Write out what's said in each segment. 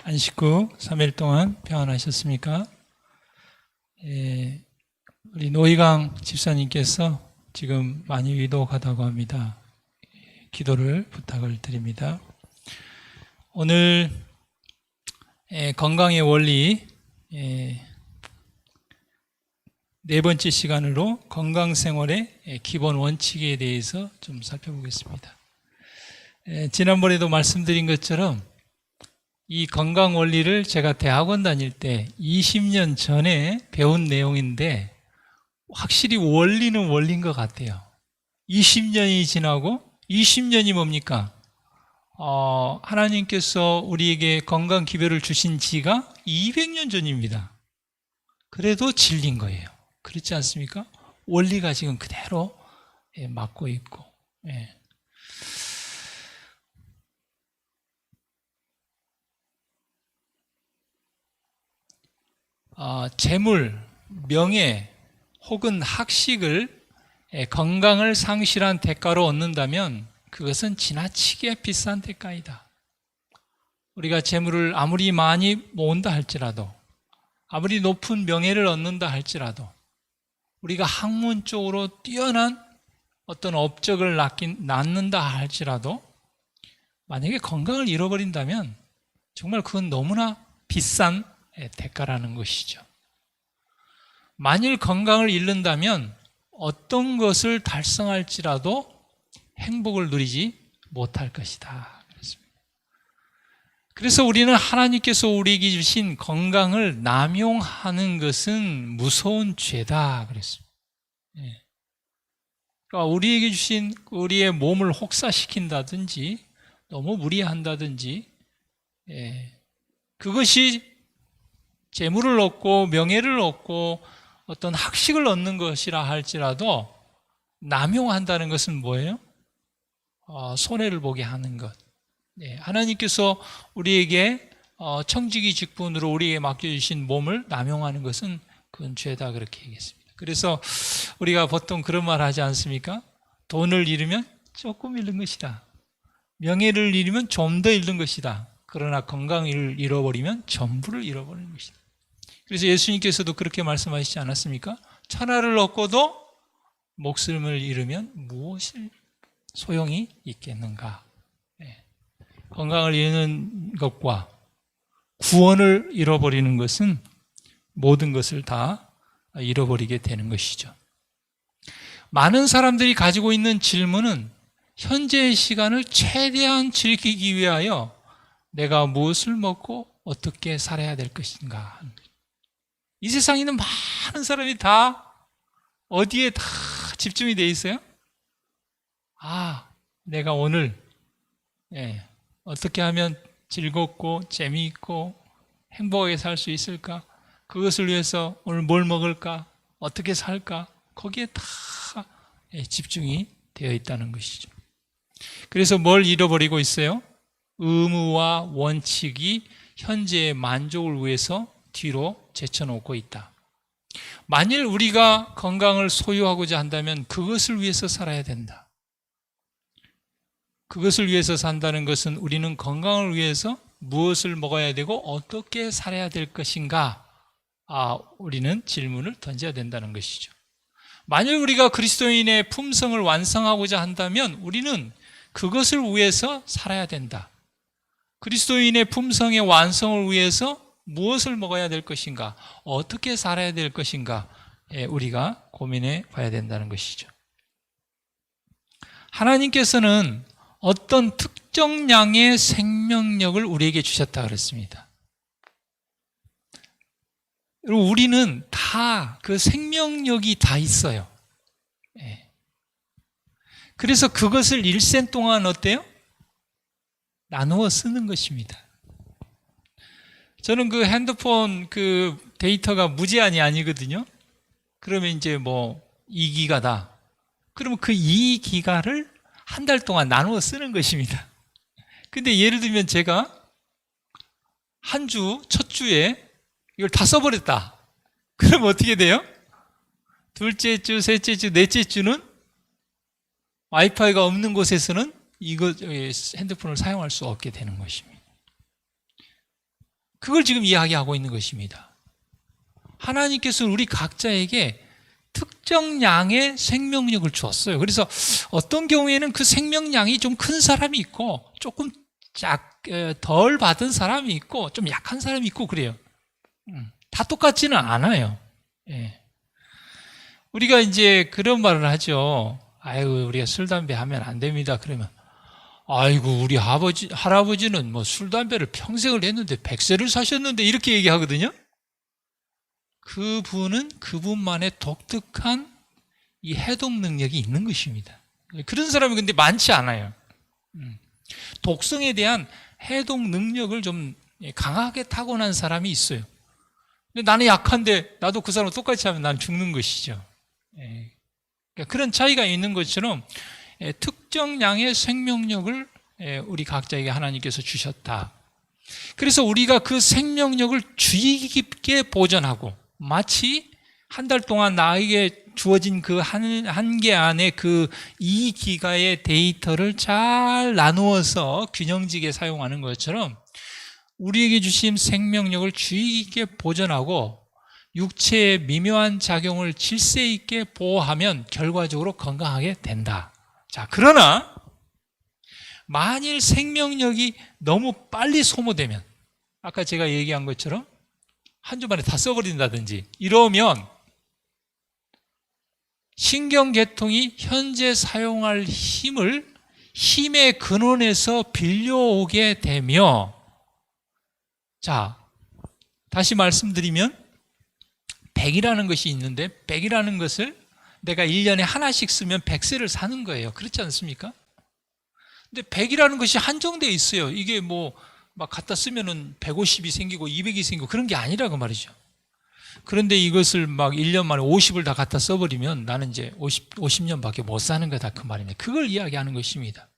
안식 후 3일 동안 평안하셨습니까? 우리 노희강 집사님께서 지금 많이 위독하다고 합니다. 기도를 부탁을 드립니다. 오늘 건강의 원리 네 번째 시간으로 건강생활의 기본 원칙에 대해서 좀 살펴보겠습니다. 지난번에도 말씀드린 것처럼 이 건강 원리를 제가 대학원 다닐 때 20년 전에 배운 내용인데 확실히 원리는 원리인 것 같아요. 20년이 지나고 20년이 뭡니까? 하나님께서 우리에게 건강 기별을 주신 지가 200년 전입니다. 그래도 진리인 거예요. 그렇지 않습니까? 원리가 지금 그대로 맞고 있고. 재물, 명예 혹은 학식을 건강을 상실한 대가로 얻는다면 그것은 지나치게 비싼 대가이다. 우리가 재물을 아무리 많이 모은다 할지라도, 아무리 높은 명예를 얻는다 할지라도, 우리가 학문 쪽으로 뛰어난 어떤 업적을 낳는다 할지라도 만약에 건강을 잃어버린다면 정말 그건 너무나 비싼 대가라는 것이죠. 만일 건강을 잃는다면 어떤 것을 달성할지라도 행복을 누리지 못할 것이다. 그래서 우리는 하나님께서 우리에게 주신 건강을 남용하는 것은 무서운 죄다 그랬습니다. 그러니까 우리에게 주신 우리의 몸을 혹사시킨다든지 너무 무리한다든지 그것이 재물을 얻고 명예를 얻고 어떤 학식을 얻는 것이라 할지라도 남용한다는 것은 뭐예요? 손해를 보게 하는 것. 하나님께서 우리에게 청지기 직분으로 우리에게 맡겨주신 몸을 남용하는 것은 그건 죄다 그렇게 얘기했습니다. 그래서 우리가 보통 그런 말 하지 않습니까? 돈을 잃으면 조금 잃는 것이다. 명예를 잃으면 좀 더 잃는 것이다. 그러나 건강을 잃어버리면 전부를 잃어버리는 것이다. 그래서 예수님께서도 그렇게 말씀하시지 않았습니까? 천하를 얻고도 목숨을 잃으면 무엇을 소용이 있겠는가? 건강을 잃는 것과 구원을 잃어버리는 것은 모든 것을 다 잃어버리게 되는 것이죠. 많은 사람들이 가지고 있는 질문은 현재의 시간을 최대한 즐기기 위하여 내가 무엇을 먹고 어떻게 살아야 될 것인가. 이 세상에 있는 많은 사람이 다 어디에 다 집중이 되어 있어요? 내가 오늘 어떻게 하면 즐겁고 재미있고 행복하게 살 수 있을까? 그것을 위해서 오늘 뭘 먹을까? 어떻게 살까? 거기에 다 집중이 되어 있다는 것이죠. 그래서 뭘 잃어버리고 있어요? 의무와 원칙이 현재의 만족을 위해서 뒤로 제쳐놓고 있다. 만일 우리가 건강을 소유하고자 한다면 그것을 위해서 살아야 된다. 그것을 위해서 산다는 것은 우리는 건강을 위해서 무엇을 먹어야 되고 어떻게 살아야 될 것인가? 우리는 질문을 던져야 된다는 것이죠. 만일 우리가 그리스도인의 품성을 완성하고자 한다면 우리는 그것을 위해서 살아야 된다. 그리스도인의 품성의 완성을 위해서 무엇을 먹어야 될 것인가? 어떻게 살아야 될 것인가? 우리가 고민해 봐야 된다는 것이죠. 하나님께서는 어떤 특정 양의 생명력을 우리에게 주셨다 그랬습니다. 우리는 다 그 생명력이 다 있어요. 그래서 그것을 일생 동안 어때요? 나누어 쓰는 것입니다. 저는 그 핸드폰 그 데이터가 무제한이 아니거든요. 그러면 이제 2기가다. 그러면 그 2기가를 한 달 동안 나누어 쓰는 것입니다. 근데 예를 들면 제가 첫 주에 이걸 다 써버렸다. 그럼 어떻게 돼요? 둘째 주, 셋째 주, 넷째 주는 와이파이가 없는 곳에서는 이거 핸드폰을 사용할 수 없게 되는 것입니다. 그걸 지금 이야기하고 있는 것입니다. 하나님께서는 우리 각자에게 특정 양의 생명력을 주었어요. 그래서 어떤 경우에는 그 생명량이 좀 큰 사람이 있고 조금 덜 받은 사람이 있고 좀 약한 사람이 있고 그래요. 다 똑같지는 않아요. 예. 우리가 이제 그런 말을 하죠. 아이고, 우리가 술, 담배 하면 안 됩니다. 그러면 아이고, 우리 할아버지는 뭐 술, 담배를 평생을 했는데 100세를 사셨는데 이렇게 얘기하거든요. 그분은 그분만의 독특한 이 해독 능력이 있는 것입니다. 그런 사람이 근데 많지 않아요. 독성에 대한 해독 능력을 좀 강하게 타고난 사람이 있어요. 근데 나는 약한데 나도 그 사람 똑같이 하면 난 죽는 것이죠. 그러니까 그런 차이가 있는 것처럼 특정 양의 생명력을 우리 각자에게 하나님께서 주셨다. 그래서 우리가 그 생명력을 주의 깊게 보존하고 마치 한 달 동안 나에게 주어진 그 한 개 안에 그 이 기가의 데이터를 잘 나누어서 균형지게 사용하는 것처럼 우리에게 주신 생명력을 주의 깊게 보존하고 육체의 미묘한 작용을 질서 있게 보호하면 결과적으로 건강하게 된다. 자, 그러나 만일 생명력이 너무 빨리 소모되면 아까 제가 얘기한 것처럼 한 주 만에 다 써버린다든지 이러면 신경계통이 현재 사용할 힘의 근원에서 빌려오게 되며, 자, 다시 말씀드리면 100이라는 것이 있는데 100이라는 것을 내가 1년에 하나씩 쓰면 100세를 사는 거예요. 그렇지 않습니까? 근데 100이라는 것이 한정되어 있어요. 이게 뭐 막 갖다 쓰면은 150이 생기고 200이 생기고 그런 게 아니라고 말이죠. 그런데 이것을 막 1년 만에 50을 다 갖다 써버리면 나는 이제 50년밖에 못 사는 거다 그 말입니다. 그걸 이야기하는 것입니다.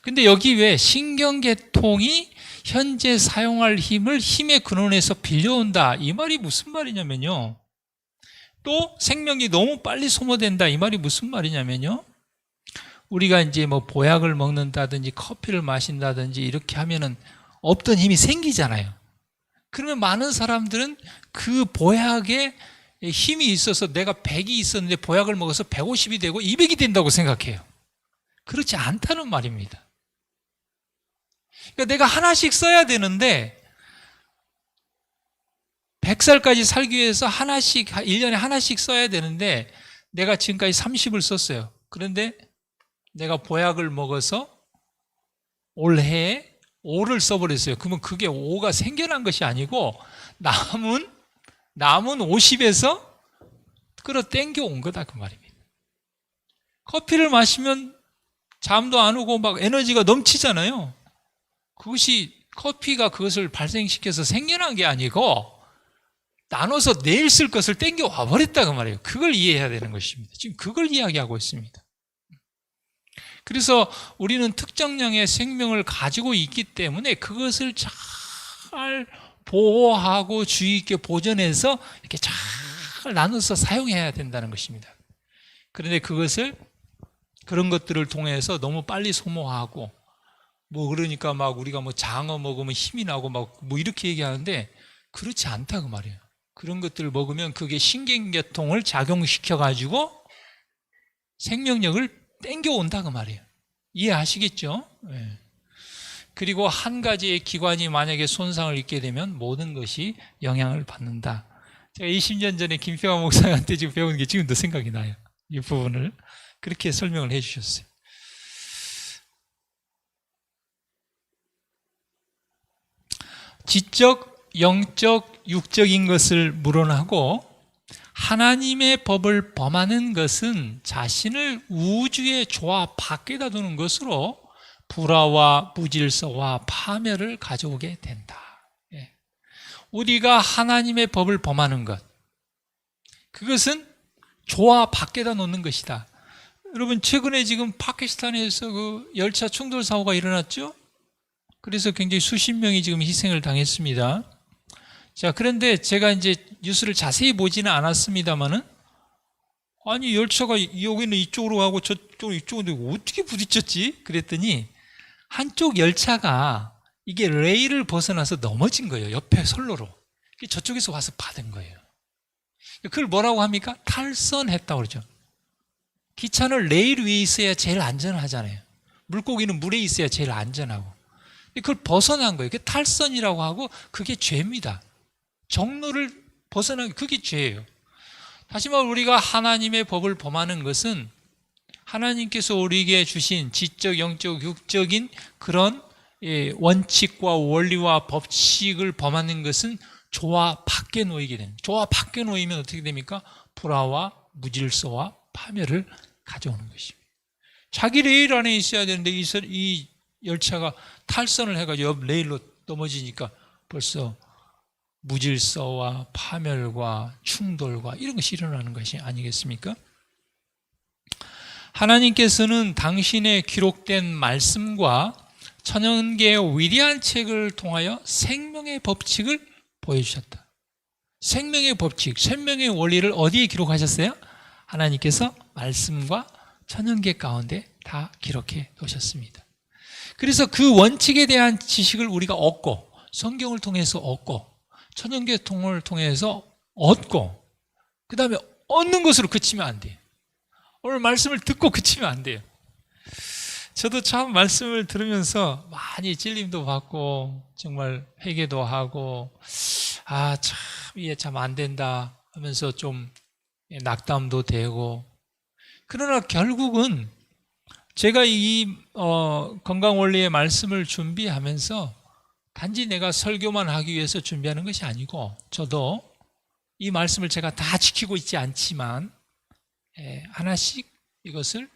근데 여기 왜 신경계통이 현재 사용할 힘의 근원에서 빌려온다 이 말이 무슨 말이냐면요, 또 생명이 너무 빨리 소모된다 이 말이 무슨 말이냐면요, 우리가 이제 뭐 보약을 먹는다든지 커피를 마신다든지 이렇게 하면은 없던 힘이 생기잖아요. 그러면 많은 사람들은 그 보약에 힘이 있어서 내가 100이 있었는데 보약을 먹어서 150이 되고 200이 된다고 생각해요. 그렇지 않다는 말입니다. 그러니까 내가 하나씩 써야 되는데 100살까지 살기 위해서 하나씩 1년에 하나씩 써야 되는데 내가 지금까지 30을 썼어요. 그런데 내가 보약을 먹어서 올해에 5를 써버렸어요. 그러면 그게 5가 생겨난 것이 아니고 남은 50에서 끌어당겨 온 거다 그 말입니다. 커피를 마시면 잠도 안 오고 막 에너지가 넘치잖아요. 그것이 커피가 그것을 발생시켜서 생겨난 게 아니고 나눠서 내일 쓸 것을 땡겨 와버렸다 그 말이에요. 그걸 이해해야 되는 것입니다. 지금 그걸 이야기하고 있습니다. 그래서 우리는 특정량의 생명을 가지고 있기 때문에 그것을 잘 보호하고 주의 있게 보존해서 이렇게 잘 나눠서 사용해야 된다는 것입니다. 그런데 그런 것들을 통해서 너무 빨리 소모하고 뭐 그러니까 막 우리가 뭐 장어 먹으면 힘이 나고 막 뭐 이렇게 얘기하는데 그렇지 않다 그 말이에요. 그런 것들을 먹으면 그게 신경계통을 작용시켜 가지고 생명력을 땡겨온다 그 말이에요. 이해하시겠죠? 네. 그리고 한 가지의 기관이 만약에 손상을 입게 되면 모든 것이 영향을 받는다. 제가 20년 전에 김평화 목사한테 지금 배운 게 지금도 생각이 나요. 이 부분을 그렇게 설명을 해 주셨어요. 지적, 영적, 육적인 것을 물어나고 하나님의 법을 범하는 것은 자신을 우주의 조화 밖에다 두는 것으로 불화와 무질서와 파멸을 가져오게 된다. 우리가 하나님의 법을 범하는 것, 그것은 조화 밖에다 놓는 것이다. 여러분 최근에 지금 파키스탄에서 그 열차 충돌 사고가 일어났죠? 그래서 굉장히 수십 명이 지금 희생을 당했습니다. 자, 그런데 제가 이제 뉴스를 자세히 보지는 않았습니다만은, 아니, 열차가 여기는 이쪽으로 가고 저쪽은 이쪽으로 어떻게 부딪혔지? 그랬더니, 한쪽 열차가 이게 레일을 벗어나서 넘어진 거예요. 옆에 선로로. 저쪽에서 와서 받은 거예요. 그걸 뭐라고 합니까? 탈선했다고 그러죠. 기차는 레일 위에 있어야 제일 안전하잖아요. 물고기는 물에 있어야 제일 안전하고. 그걸 벗어난 거예요. 그게 탈선이라고 하고 그게 죄입니다. 정로를 벗어난 게 그게 죄예요. 다시 말해 우리가 하나님의 법을 범하는 것은 하나님께서 우리에게 주신 지적, 영적, 육적인 그런 원칙과 원리와 법칙을 범하는 것은 조화 밖에 놓이게 됩니다. 조화 밖에 놓이면 어떻게 됩니까? 불화와 무질서와 파멸을 가져오는 것입니다. 자기 레일 안에 있어야 되는데 이 열차가 탈선을 해가지고 옆 레일로 넘어지니까 벌써 무질서와 파멸과 충돌과 이런 것이 일어나는 것이 아니겠습니까? 하나님께서는 당신의 기록된 말씀과 천연계의 위대한 책을 통하여 생명의 법칙을 보여주셨다. 생명의 법칙, 생명의 원리를 어디에 기록하셨어요? 하나님께서 말씀과 천연계 가운데 다 기록해 놓으셨습니다. 그래서 그 원칙에 대한 지식을 우리가 얻고 성경을 통해서 얻고 천연계통을 통해서 얻고 그 다음에 얻는 것으로 그치면 안 돼요. 오늘 말씀을 듣고 그치면 안 돼요. 저도 참 말씀을 들으면서 많이 찔림도 받고 정말 회개도 하고 참 이게 참 안 된다 하면서 좀 낙담도 되고 그러나 결국은 제가 이 건강원리의 말씀을 준비하면서 단지 내가 설교만 하기 위해서 준비하는 것이 아니고 저도 이 말씀을 제가 다 지키고 있지 않지만 하나씩 이것을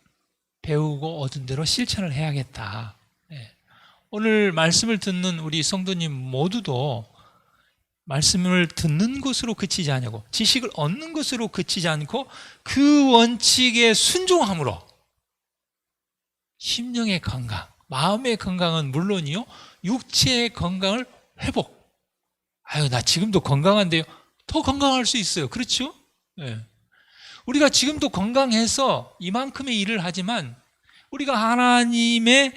배우고 얻은 대로 실천을 해야겠다. 오늘 말씀을 듣는 우리 성도님 모두도 말씀을 듣는 것으로 그치지 않고 지식을 얻는 것으로 그치지 않고 그 원칙에 순종함으로 심령의 건강, 마음의 건강은 물론이요 육체의 건강을 회복. 나 지금도 건강한데요. 더 건강할 수 있어요. 그렇죠? 우리가 지금도 건강해서 이만큼의 일을 하지만 우리가 하나님의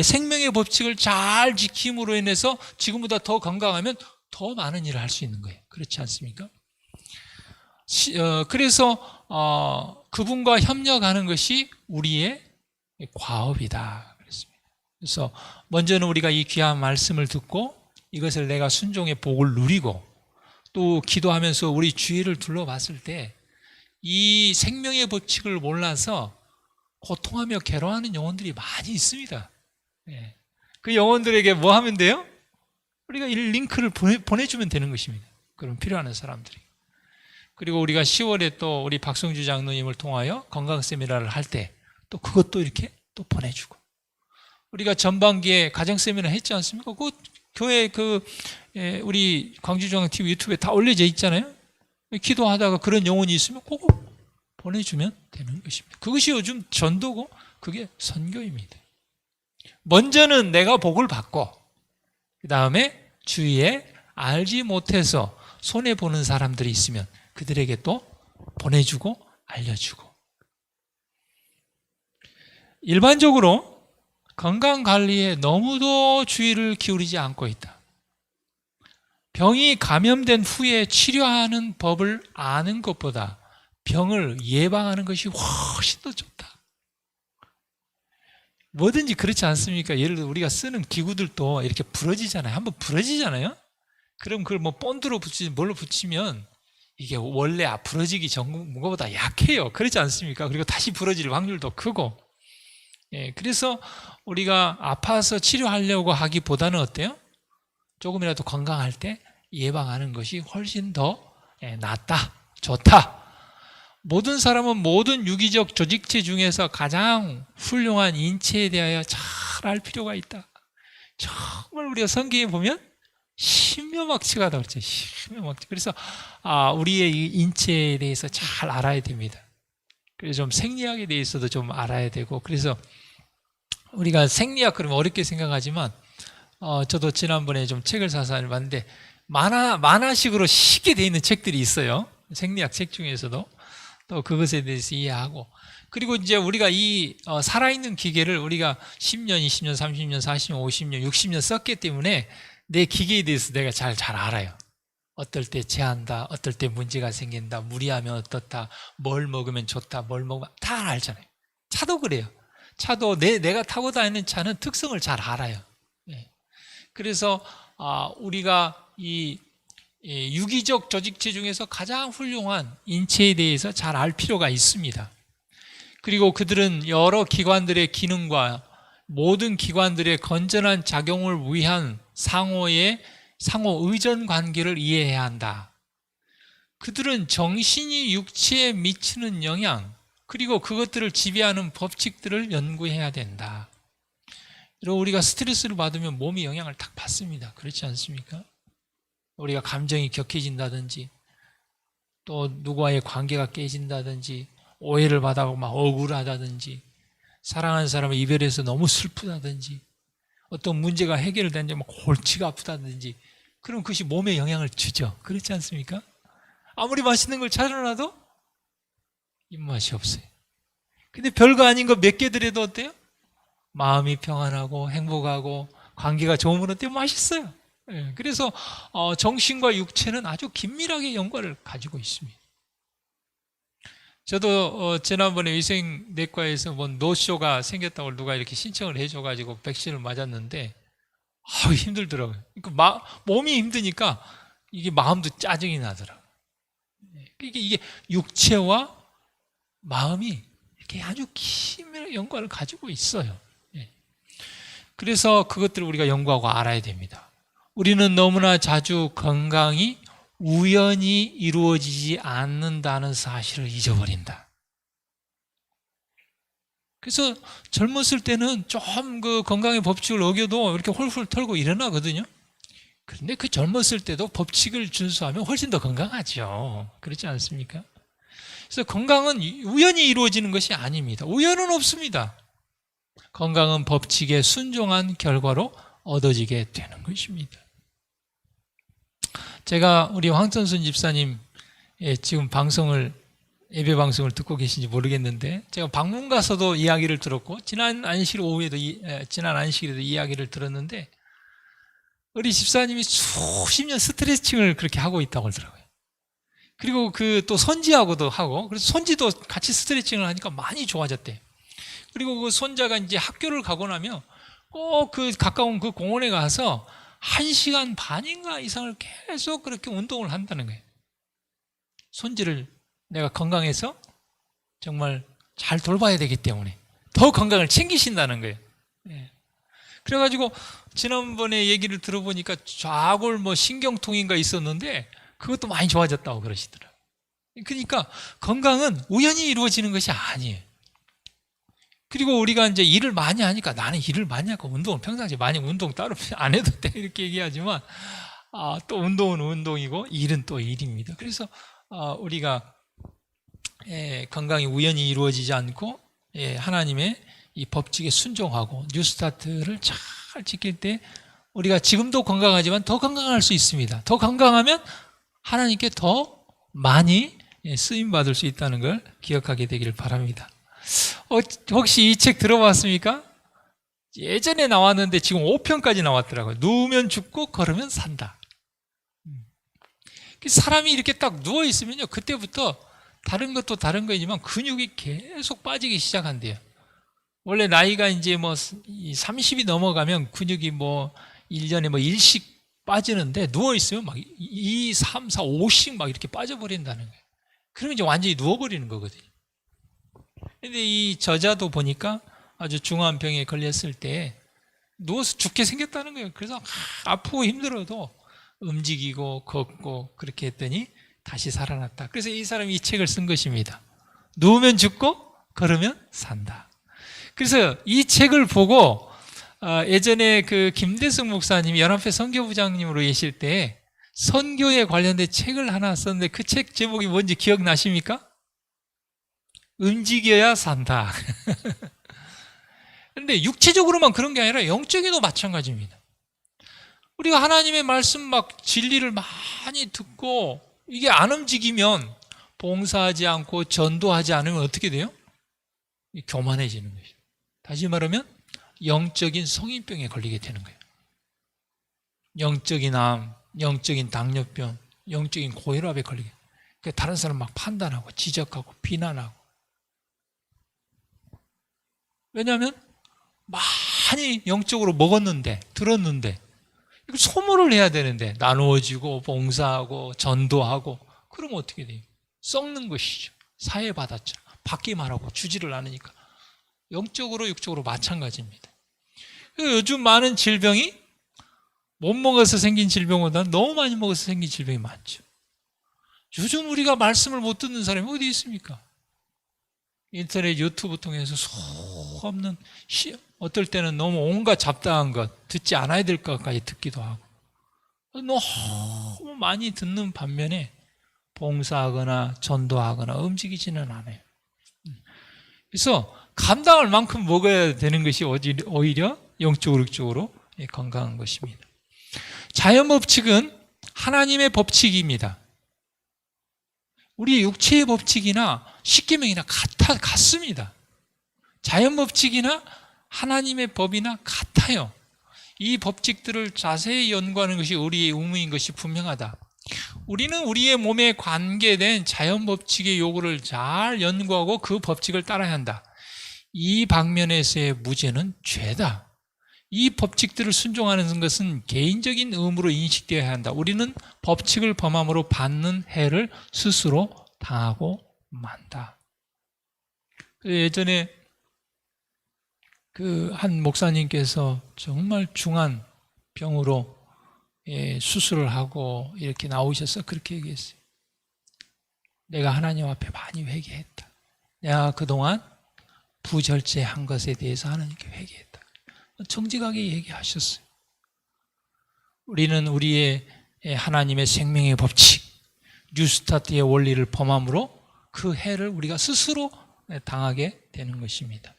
생명의 법칙을 잘 지킴으로 인해서 지금보다 더 건강하면 더 많은 일을 할 수 있는 거예요. 그렇지 않습니까? 그래서 그분과 협력하는 것이 우리의 과업이다. 그래서 먼저는 우리가 이 귀한 말씀을 듣고 이것을 내가 순종의 복을 누리고 또 기도하면서 우리 주위를 둘러봤을 때 이 생명의 법칙을 몰라서 고통하며 괴로워하는 영혼들이 많이 있습니다. 그 영혼들에게 뭐 하면 돼요? 우리가 이 링크를 보내주면 되는 것입니다. 그럼 필요한 사람들이. 그리고 우리가 10월에 또 우리 박성주 장로님을 통하여 건강 세미나를 할 때 또 그것도 이렇게 또 보내주고 우리가 전반기에 가정 세미나 했지 않습니까? 그 교회 우리 광주중앙TV 유튜브에 다 올려져 있잖아요. 기도하다가 그런 영혼이 있으면 그거 보내주면 되는 것입니다. 그것이 요즘 전도고 그게 선교입니다. 먼저는 내가 복을 받고 그 다음에 주위에 알지 못해서 손해보는 사람들이 있으면 그들에게 또 보내주고 알려주고 일반적으로 건강관리에 너무도 주의를 기울이지 않고 있다. 병이 감염된 후에 치료하는 법을 아는 것보다 병을 예방하는 것이 훨씬 더 좋다. 뭐든지 그렇지 않습니까? 예를 들어 우리가 쓰는 기구들도 이렇게 부러지잖아요. 한번 부러지잖아요. 그럼 그걸 뭐 본드로 붙이지 뭘로 붙이면 이게 원래 부러지기 전 거보다 약해요. 그렇지 않습니까? 그리고 다시 부러질 확률도 크고. 그래서 우리가 아파서 치료하려고 하기보다는 어때요? 조금이라도 건강할 때 예방하는 것이 훨씬 더 낫다, 좋다. 모든 사람은 모든 유기적 조직체 중에서 가장 훌륭한 인체에 대하여 잘 알 필요가 있다. 정말 우리가 성경에 보면 신묘막측하다 그랬죠. 신묘막측. 그래서 우리의 이 인체에 대해서 잘 알아야 됩니다. 그래서 좀 생리학에 대해서도 좀 알아야 되고 그래서 우리가 생리학 그러면 어렵게 생각하지만 저도 지난번에 좀 책을 사서 봤는데 만화식으로 쉽게 되어 있는 책들이 있어요. 생리학 책 중에서도 또 그것에 대해서 이해하고 그리고 이제 우리가 이 살아있는 기계를 우리가 10년, 20년, 30년, 40년, 50년, 60년 썼기 때문에 내 기계에 대해서 내가 잘 알아요. 어떨 때 체한다, 어떨 때 문제가 생긴다, 무리하면 어떻다, 뭘 먹으면 좋다, 뭘 먹으면 다 알잖아요. 차도 그래요. 차도 내가 타고 다니는 차는 특성을 잘 알아요. 그래서 우리가 이 유기적 조직체 중에서 가장 훌륭한 인체에 대해서 잘 알 필요가 있습니다. 그리고 그들은 여러 기관들의 기능과 모든 기관들의 건전한 작용을 위한 상호 의존 관계를 이해해야 한다. 그들은 정신이 육체에 미치는 영향, 그리고 그것들을 지배하는 법칙들을 연구해야 된다. 여러분, 우리가 스트레스를 받으면 몸이 영향을 딱 받습니다. 그렇지 않습니까? 우리가 감정이 격해진다든지, 또 누구와의 관계가 깨진다든지, 오해를 받아서 막 억울하다든지, 사랑하는 사람을 이별해서 너무 슬프다든지, 어떤 문제가 해결되는데 막 골치가 아프다든지, 그럼 그것이 몸에 영향을 주죠. 그렇지 않습니까? 아무리 맛있는 걸 차려놔도 입맛이 없어요. 근데 별거 아닌 거 몇 개 들여도 어때요? 마음이 평안하고 행복하고 관계가 좋으면 어때요? 맛있어요. 그래서 정신과 육체는 아주 긴밀하게 연관을 가지고 있습니다. 저도 지난번에 위생내과에서 노쇼가 생겼다고 누가 이렇게 신청을 해줘가지고 백신을 맞았는데 힘들더라고요. 그러니까 몸이 힘드니까 이게 마음도 짜증이 나더라고요. 이게 육체와 마음이 이렇게 아주 긴밀한 연관을 가지고 있어요. 그래서 그것들을 우리가 연구하고 알아야 됩니다. 우리는 너무나 자주 건강이 우연히 이루어지지 않는다는 사실을 잊어버린다. 그래서 젊었을 때는 좀 그 건강의 법칙을 어겨도 이렇게 훌훌 털고 일어나거든요. 그런데 그 젊었을 때도 법칙을 준수하면 훨씬 더 건강하죠. 그렇지 않습니까? 그래서 건강은 우연히 이루어지는 것이 아닙니다. 우연은 없습니다. 건강은 법칙에 순종한 결과로 얻어지게 되는 것입니다. 제가 우리 황천순 집사님 지금 예배 방송을 듣고 계신지 모르겠는데, 제가 방문 가서도 이야기를 들었고, 지난 안식일에도 이야기를 들었는데, 우리 집사님이 수십 년 스트레칭을 그렇게 하고 있다고 하더라고요. 그리고 또 손지하고도 하고, 그래서 손지도 같이 스트레칭을 하니까 많이 좋아졌대요. 그리고 그 손자가 이제 학교를 가고 나면 꼭 그 가까운 그 공원에 가서 1시간 반인가 이상을 계속 그렇게 운동을 한다는 거예요. 손지를 내가 건강해서 정말 잘 돌봐야 되기 때문에 더 건강을 챙기신다는 거예요. 그래가지고 지난번에 얘기를 들어보니까 좌골 신경통인가 있었는데 그것도 많이 좋아졌다고 그러시더라고요. 그러니까 건강은 우연히 이루어지는 것이 아니에요. 그리고 우리가 이제 일을 많이 하니까, 나는 일을 많이 하고 운동을 평상시에 많이 운동 따로 안 해도 돼 이렇게 얘기하지만, 또 운동은 운동이고 일은 또 일입니다. 그래서 우리가 건강이 우연히 이루어지지 않고 하나님의 이 법칙에 순종하고 뉴스타트를 잘 지킬 때 우리가 지금도 건강하지만 더 건강할 수 있습니다. 더 건강하면 하나님께 더 많이 쓰임받을 수 있다는 걸 기억하게 되기를 바랍니다. 혹시 이 책 들어봤습니까? 예전에 나왔는데 지금 5편까지 나왔더라고요. 누우면 죽고 걸으면 산다. 사람이 이렇게 딱 누워있으면요, 그때부터 다른 것도 다른 거이지만 근육이 계속 빠지기 시작한대요. 원래 나이가 이제 30이 넘어가면 근육이 1년에 일씩 빠지는데, 누워있으면 2, 3, 4, 5씩 막 이렇게 빠져버린다는 거예요. 그러면 이제 완전히 누워버리는 거거든요. 근데 이 저자도 보니까 아주 중한 병에 걸렸을 때 누워서 죽게 생겼다는 거예요. 그래서 아프고 힘들어도 움직이고 걷고 그렇게 했더니 다시 살아났다. 그래서 이 사람이 이 책을 쓴 것입니다. 누우면 죽고 걸으면 산다. 그래서 이 책을 보고 예전에 그 김대승 목사님이 연합회 선교부장님으로 계실 때 선교에 관련된 책을 하나 썼는데, 그 책 제목이 뭔지 기억나십니까? 움직여야 산다. 그런데 육체적으로만 그런 게 아니라 영적에도 마찬가지입니다. 우리가 하나님의 말씀 진리를 많이 듣고 이게 안 움직이면, 봉사하지 않고 전도하지 않으면 어떻게 돼요? 교만해지는 것이죠. 다시 말하면 영적인 성인병에 걸리게 되는 거예요. 영적인 암, 영적인 당뇨병, 영적인 고혈압에 걸리게. 그러니까 다른 사람 막 판단하고 지적하고 비난하고. 왜냐하면 많이 영적으로 먹었는데, 들었는데 이거 소모를 해야 되는데 나누어지고 봉사하고 전도하고 그러면 어떻게 돼요? 썩는 것이죠. 사해받았죠. 받기만 하고 주지를 않으니까. 영적으로 육적으로 마찬가지입니다. 요즘 많은 질병이 못 먹어서 생긴 질병보다 너무 많이 먹어서 생긴 질병이 많죠. 요즘 우리가 말씀을 못 듣는 사람이 어디 있습니까? 인터넷 유튜브 통해서 수없는 어떨 때는 너무 온갖 잡다한 것, 듣지 않아야 될 것까지 듣기도 하고 너무 많이 듣는 반면에 봉사하거나 전도하거나 움직이지는 않아요. 그래서 감당할 만큼 먹어야 되는 것이 오히려 영적으로 육적으로 건강한 것입니다. 자연법칙은 하나님의 법칙입니다. 우리 육체의 법칙이나 십계명이나 같습니다. 자연법칙이나 하나님의 법이나 같아요. 이 법칙들을 자세히 연구하는 것이 우리의 의무인 것이 분명하다. 우리는 우리의 몸에 관계된 자연법칙의 요구를 잘 연구하고 그 법칙을 따라야 한다. 이 방면에서의 무죄는 죄다. 이 법칙들을 순종하는 것은 개인적인 의무로 인식되어야 한다. 우리는 법칙을 범함으로 받는 해를 스스로 당하고 만다. 예전에 한 목사님께서 정말 중한 병으로 수술을 하고 이렇게 나오셔서 그렇게 얘기했어요. 내가 하나님 앞에 많이 회개했다. 내가 그동안 부절제한 것에 대해서 하나님께 회개했다. 정직하게 얘기하셨어요. 우리는 우리의 하나님의 생명의 법칙, 뉴스타트의 원리를 범함으로 그 해를 우리가 스스로 당하게 되는 것입니다.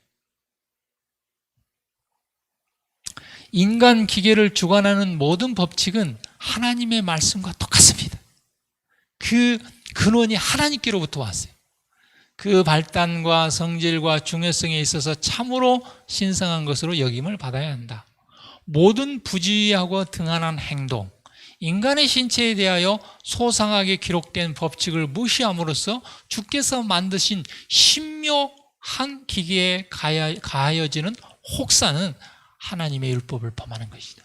인간 기계를 주관하는 모든 법칙은 하나님의 말씀과 똑같습니다. 그 근원이 하나님께로부터 왔어요. 그 발단과 성질과 중요성에 있어서 참으로 신성한 것으로 여김을 받아야 한다. 모든 부주의하고 등한한 행동, 인간의 신체에 대하여 소상하게 기록된 법칙을 무시함으로써 주께서 만드신 신묘한 기계에 가하여지는 혹사는 하나님의 율법을 범하는 것이다.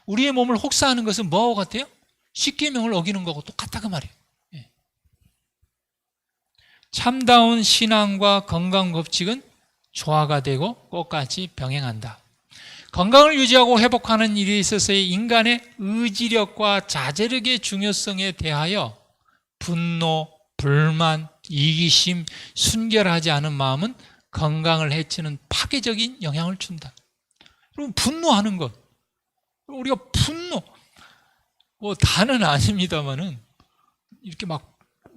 우리의 몸을 혹사하는 것은 뭐하고 같아요? 십계명을 어기는 거하고 똑같다 그 말이에요. 참다운 신앙과 건강 법칙은 조화가 되고 꽃같이 병행한다. 건강을 유지하고 회복하는 일에 있어서의 인간의 의지력과 자제력의 중요성에 대하여 분노, 불만, 이기심, 순결하지 않은 마음은 건강을 해치는 파괴적인 영향을 준다. 여러분, 분노하는 것, 우리가 분노, 다는 아닙니다만은 이렇게 막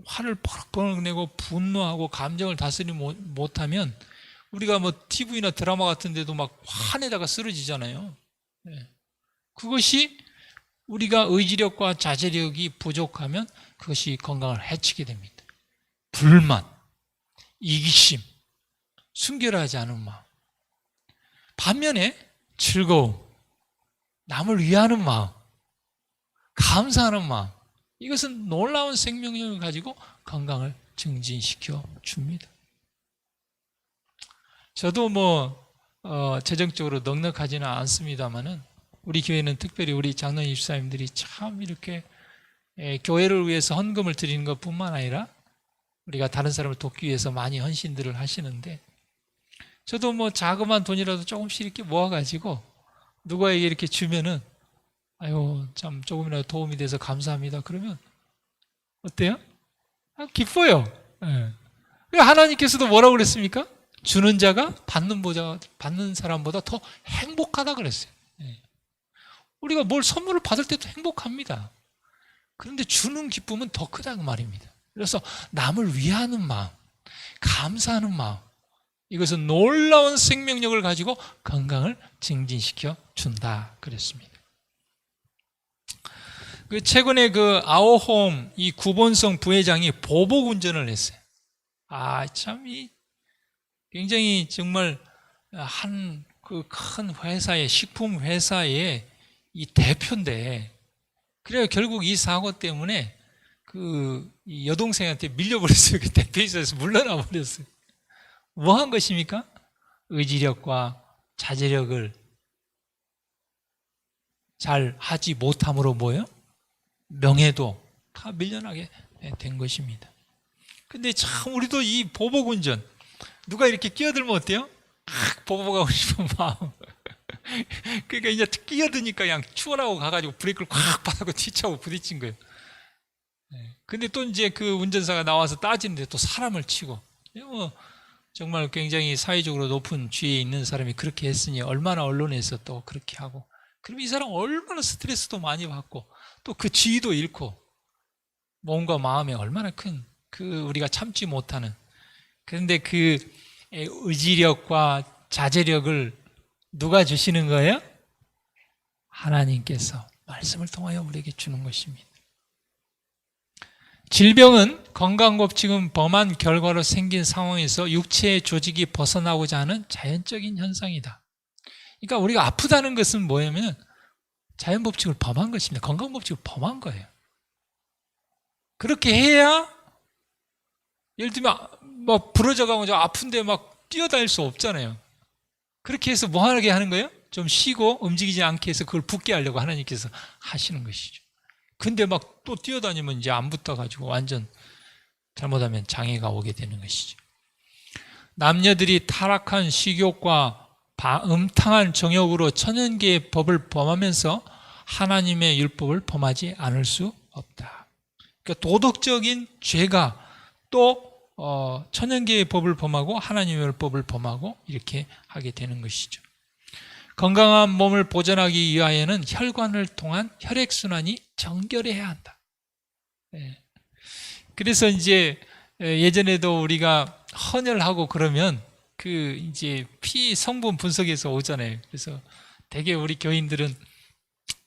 화를 펄럭 내고 분노하고 감정을 다스리지 못하면 우리가 TV나 드라마 같은 데도 막 화내다가 쓰러지잖아요. 그것이 우리가 의지력과 자제력이 부족하면 그것이 건강을 해치게 됩니다. 불만, 이기심, 순결하지 않은 마음. 반면에 즐거움, 남을 위하는 마음, 감사하는 마음, 이것은 놀라운 생명력을 가지고 건강을 증진시켜 줍니다. 저도 재정적으로 넉넉하지는 않습니다만은 우리 교회는 특별히 우리 장로님 집사님들이 참 이렇게 교회를 위해서 헌금을 드리는 것뿐만 아니라 우리가 다른 사람을 돕기 위해서 많이 헌신들을 하시는데 저도 자그마한 돈이라도 조금씩 이렇게 모아가지고 누구에게 이렇게 주면은 아유 참 조금이라도 도움이 돼서 감사합니다. 그러면 어때요? 기뻐요. 하나님께서도 뭐라고 그랬습니까? 주는 자가 받는 사람보다 더 행복하다 그랬어요. 우리가 뭘 선물을 받을 때도 행복합니다. 그런데 주는 기쁨은 더 크다고 말입니다. 그래서 남을 위하는 마음, 감사하는 마음, 이것은 놀라운 생명력을 가지고 건강을 증진시켜 준다 그랬습니다. 최근에 아오홈 이 구본성 부회장이 보복 운전을 했어요. 참 굉장히 정말 한 그 큰 회사의, 식품 회사의 이 대표인데, 그래요. 결국 이 사고 때문에 이 여동생한테 밀려버렸어요. 그 대표이사에서 물러나 버렸어요. 뭐 한 것입니까? 의지력과 자제력을 잘 하지 못함으로 뭐예요? 명예도 다 밀려나게 된 것입니다. 근데 참 우리도 이 보복운전, 누가 이렇게 끼어들면 어때요? 보복하고 싶은 마음. 그러니까 이제 끼어드니까 그냥 추월하고 가가지고 브레이크를 콱 받고 뒤차고 부딪힌 거예요. 근데 또 이제 그 운전사가 나와서 따지는데 또 사람을 치고, 뭐 정말 굉장히 사회적으로 높은 지위에 있는 사람이 그렇게 했으니 얼마나 언론에서 또 그렇게 하고, 그럼 이 사람 얼마나 스트레스도 많이 받고 또 그 지위도 잃고 몸과 마음에 얼마나 큰 우리가 참지 못하는. 그런데 그 의지력과 자제력을 누가 주시는 거예요? 하나님께서 말씀을 통하여 우리에게 주는 것입니다. 질병은 건강법칙은 범한 결과로 생긴 상황에서 육체의 조직이 벗어나고자 하는 자연적인 현상이다. 그러니까 우리가 아프다는 것은 뭐냐면 자연법칙을 범한 것입니다. 건강법칙을 범한 거예요. 그렇게 해야, 예를 들면 막 부러져가고 아픈데 막 뛰어다닐 수 없잖아요. 그렇게 해서 뭐 하게 하는 거예요? 좀 쉬고 움직이지 않게 해서 그걸 붙게 하려고 하나님께서 하시는 것이죠. 근데 막 또 뛰어다니면 이제 안 붙어가지고 완전 잘못하면 장애가 오게 되는 것이죠. 남녀들이 타락한 식욕과 음탕한 정욕으로 천연계의 법을 범하면서 하나님의 율법을 범하지 않을 수 없다. 그러니까 도덕적인 죄가 또 천연계의 법을 범하고 하나님의 율법을 범하고 이렇게 하게 되는 것이죠. 건강한 몸을 보존하기 위하여는 혈관을 통한 혈액순환이 정결해야 한다. 그래서 이제 예전에도 우리가 헌혈하고 그러면 그 이제 피 성분 분석에서 오잖아요. 그래서 대개 우리 교인들은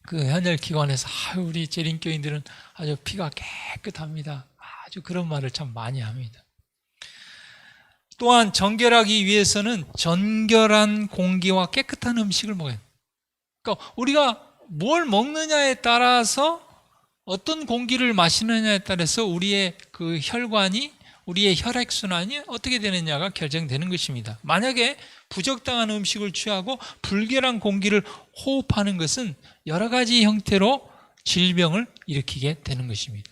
그 헌혈 기관에서 우리 재림 교인들은 아주 피가 깨끗합니다. 아주 그런 말을 참 많이 합니다. 또한 정결하기 위해서는 정결한 공기와 깨끗한 음식을 먹어야 해요. 그러니까 우리가 뭘 먹느냐에 따라서, 어떤 공기를 마시느냐에 따라서 우리의 그 혈관이, 우리의 혈액순환이 어떻게 되느냐가 결정되는 것입니다. 만약에 부적당한 음식을 취하고 불결한 공기를 호흡하는 것은 여러 가지 형태로 질병을 일으키게 되는 것입니다.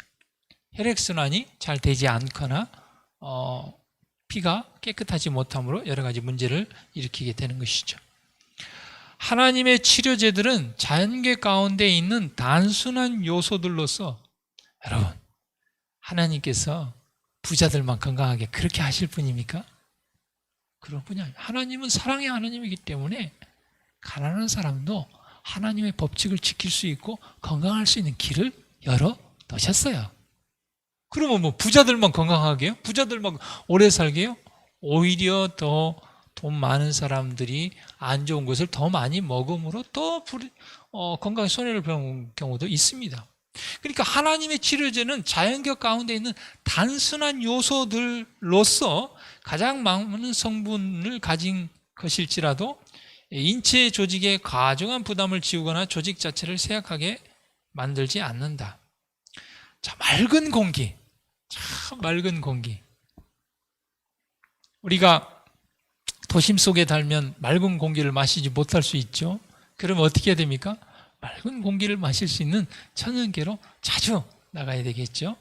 혈액순환이 잘 되지 않거나 피가 깨끗하지 못함으로 여러 가지 문제를 일으키게 되는 것이죠. 하나님의 치료제들은 자연계 가운데 있는 단순한 요소들로서, 여러분, 하나님께서 부자들만 건강하게 그렇게 하실 분입니까? 그런 분이 아니에요. 하나님은 사랑의 하나님이기 때문에 가난한 사람도 하나님의 법칙을 지킬 수 있고 건강할 수 있는 길을 열어 놓으셨어요. 그러면 뭐 부자들만 건강하게요? 부자들만 오래 살게요? 오히려 더 돈 많은 사람들이 안 좋은 것을 더 많이 먹음으로 더 건강에 손해를 보는 경우도 있습니다. 그러니까 하나님의 치료제는 자연계 가운데 있는 단순한 요소들로서 가장 많은 성분을 가진 것일지라도 인체 조직에 과중한 부담을 지우거나 조직 자체를 쇠약하게 만들지 않는다. 자, 맑은 공기. 참 맑은 공기. 우리가 도심 속에 살면 맑은 공기를 마시지 못할 수 있죠. 그러면 어떻게 해야 됩니까? 맑은 공기를 마실 수 있는 천연계로 자주 나가야 되겠죠.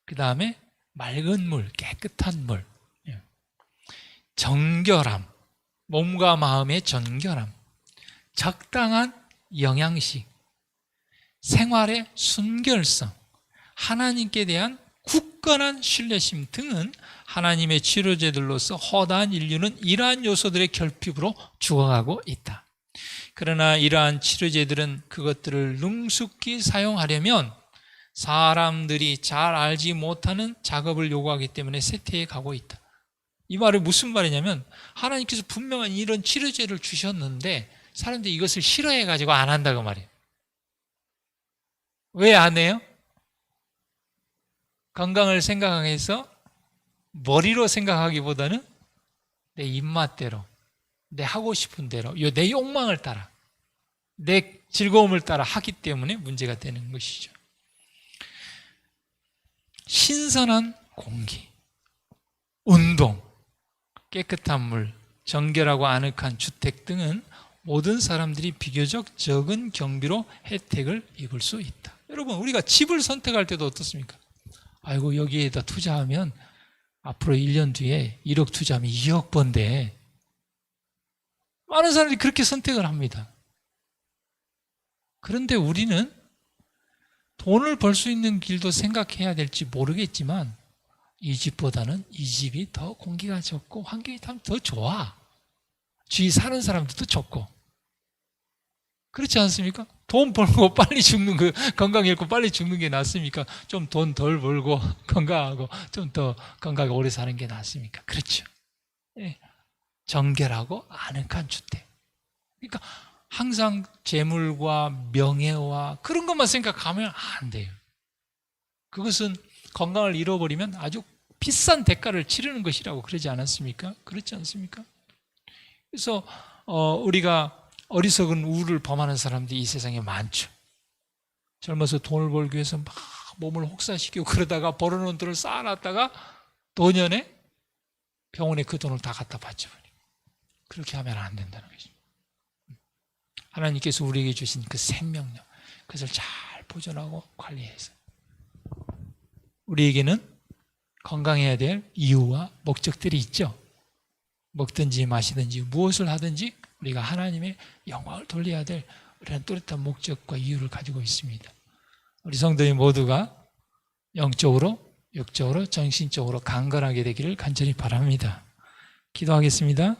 그 다음에 맑은 물, 깨끗한 물, 정결함, 몸과 마음의 정결함, 적당한 영양식, 생활의 순결성, 하나님께 대한 굳건한 신뢰심 등은 하나님의 치료제들로서 허다한 인류는 이러한 요소들의 결핍으로 죽어가고 있다. 그러나 이러한 치료제들은 그것들을 능숙히 사용하려면 사람들이 잘 알지 못하는 작업을 요구하기 때문에 쇠퇴해 가고 있다. 이 말이 무슨 말이냐면, 하나님께서 분명한 이런 치료제를 주셨는데 사람들이 이것을 싫어해가지고 안 한다고 말이에요. 왜 안 해요? 건강을 생각해서 머리로 생각하기보다는 내 입맛대로, 내 하고 싶은 대로, 내 욕망을 따라, 내 즐거움을 따라 하기 때문에 문제가 되는 것이죠. 신선한 공기, 운동, 깨끗한 물, 정결하고 아늑한 주택 등은 모든 사람들이 비교적 적은 경비로 혜택을 입을 수 있다. 여러분, 우리가 집을 선택할 때도 어떻습니까? 아이고, 여기에다 투자하면 앞으로 1년 뒤에 1억 투자하면 2억 번대. 많은 사람들이 그렇게 선택을 합니다. 그런데 우리는 돈을 벌 수 있는 길도 생각해야 될지 모르겠지만 이 집보다는 이 집이 더 공기가 좋고 환경이 더 좋아. 주위 사는 사람들도 좋고. 그렇지 않습니까? 돈 벌고 빨리 죽는 거, 건강 잃고 빨리 죽는 게 낫습니까? 좀 돈 덜 벌고 건강하고 좀 더 건강하게 오래 사는 게 낫습니까? 그렇죠. 예. 정결하고 아늑한 주택. 그러니까 항상 재물과 명예와 그런 것만 생각하면 안 돼요. 그것은 건강을 잃어버리면 아주 비싼 대가를 치르는 것이라고 그러지 않았습니까? 그렇지 않습니까? 그래서 우리가 어리석은 우를 범하는 사람들이 이 세상에 많죠. 젊어서 돈을 벌기 위해서 막 몸을 혹사시키고 그러다가 벌어놓은 돈을 쌓아놨다가 노년에 병원에 그 돈을 다 갖다 바쳐버리고. 그렇게 하면 안 된다는 거죠. 하나님께서 우리에게 주신 그 생명력, 그것을 잘 보존하고 관리해서 우리에게는 건강해야 될 이유와 목적들이 있죠. 먹든지 마시든지 무엇을 하든지 우리가 하나님의 영광을 돌려야 될 이런 뚜렷한 목적과 이유를 가지고 있습니다. 우리 성도님 모두가 영적으로, 육적으로, 정신적으로 강건하게 되기를 간절히 바랍니다. 기도하겠습니다.